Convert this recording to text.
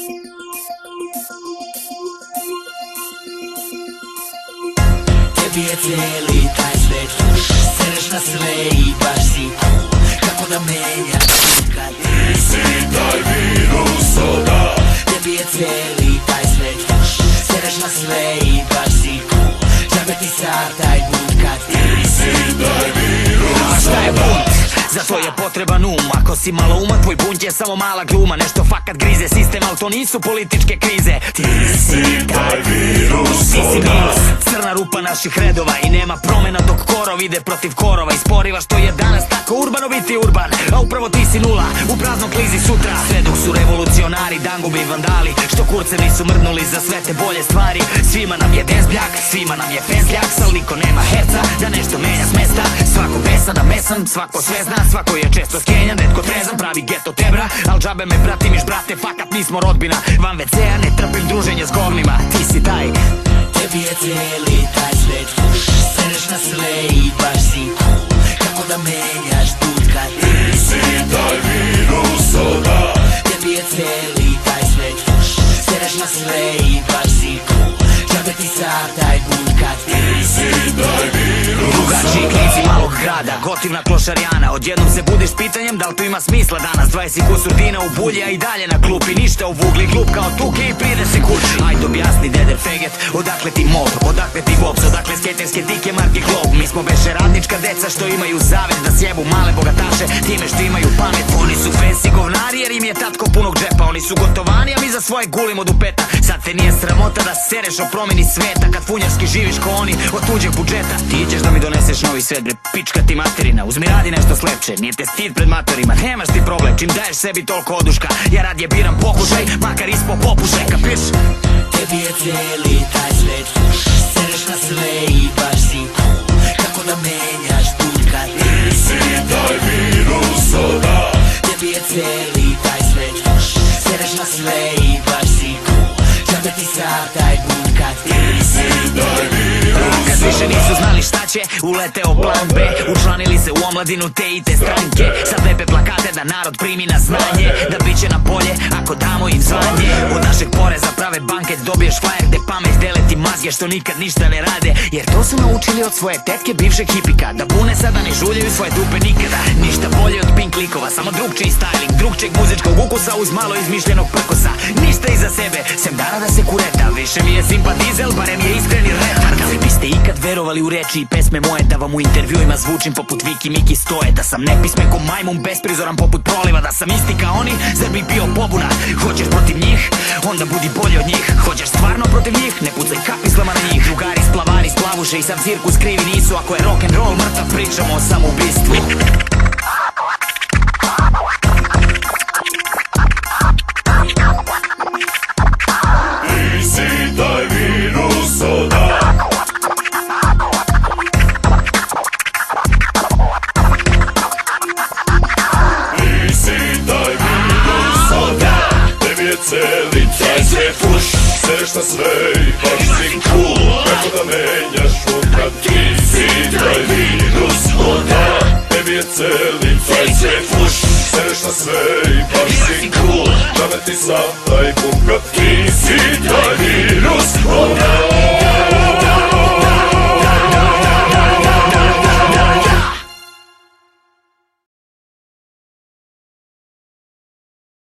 Tebi je cijeli taj svet fuš, sereš na sve i baš si cool. Kako da menjaš kad ti si taj virus, o da. Tebi je cijeli taj svet fuš, sereš na sve i baš si cool. Džabe ti sad taj bunt kad ti si taj virus, o da. A šta je bunt? Zato je potreban ako si malo uma, tvoj bunt je samo mala gluma. Nešto fakat grize sistem, ali to nisu političke krize. Ti si taj virus, ti si minus, crna rupa naših redova. I nema promena dok korov ide protiv korova. Isporiva što je danas tako urbano biti urban, a upravo ti si nula, u praznom klizi sutra. Sve dok su revolucionari, dangubi i vandali, što kurce nisu mrnuli za sve te bolje stvari. Svima nam je dezbljak, svima nam je fezljak, sal niko nema herca da nešto menja s mesta. Svako besan da mesan, svako sve zna, svako je često skenjan, netko trezan, pravi geto tebra. Al džabe me pratimiš brate, fakat nismo rodbina. Van WC-a ne trpim druženje s govnima. Ti si taj, tebi je cijeli taj svet fuš, sereš na sve i baš si cool. Kako da menjaš put kad ti si taj virus, o da. Tebi je cijeli taj svet fuš, sereš na sve i baš si cool. Džabe ti sad taj bunt kad ti si taj virus. Drugačiji klinci malog grada, gotivna klošarijana. Odjednom se budiš s pitanjem da li to ima smisla danas. 20 kusur dina u bulji, a i dalje na klupi. Ništa u vugli, glup kao tuke i pride se kući. Ajde objasni deder feget, odakle ti mob, odakle ti bops, odakle skaterske dike marke glob. Mi smo beše radnička deca što imaju zavet da sjebu male bogataše time što imaju pamet. Oni su fancy govnari jer im je tatko punog džepa. Oni su gotovani, a mi za svoje gulimo dupeta. Sad te nije sramota da sereš o promjeni sveta, kad funjarski živiš ko oni od tuđeg budžeta. Ti ćeš da mi doneseš novi svet bre, pička ti materina. Uzmi radi nešto slepče, nije te stid pred matorima. Nemaš ti problem, čim daješ sebi toliko oduška. Ja radije biram pokušaj, makar ispo popušaj, kapiš? Tebi je cijeli taj svet fuš, sereš na sve i baš si cool. Kako da menjaš put kad ti si taj virus, o da. Tebi je cijeli taj svet fuš, sereš na sve i baš si cool. Džabe ti sad taj bunt kad ti si taj virus. Kad više nisu znali šta će, uleteo plan B. Učlanili se u omladinu te i te stranke. Sad lepe plakate da narod primi na znanje, da bit će na polje ako damo im zvanje. Od našeg poreza prave banket, dobiješ flyer gde pamet dele ti mazge što nikad ništa ne rade. Jer to su naučili od svoje tetke bivšeg hipika, da bune sada ne žuljaju svoje dupe nikada. Ništa bolje od pink likova, samo drugčiji styling, drugčeg muzičkog ukusa uz malo izmišljenog prkosa. Ništa iza sebe, sem dana da se kureta. Više mi je simpatizel, barem je iskreni retar. Da li biste ikad verovali u reči i pesme moje, da vam u intervjuima zvučim poput Viki Miki Stoje, da sam nepismen ko majmun, besprizoran poput proliva, da sam isti kao oni, zar bi bio pobuna? Hoćeš protiv njih, onda budi bolji od njih. Hoćeš stvarno protiv njih, ne pucaj kapislama na njih. Drugari, splavari, splavuše i sam cirkus krivi nisu. Ako je rock'n'roll mrtav, pričamo o samoubistvu. Ti si taj virus, o da. Cijeli taj svet fuš, sereš na sve i baš si cool. Kako da menjaš kad ti si taj virus, o da. Tebi je cijeli taj svet fuš, sereš na sve i baš si cool. Džabe ti sad taj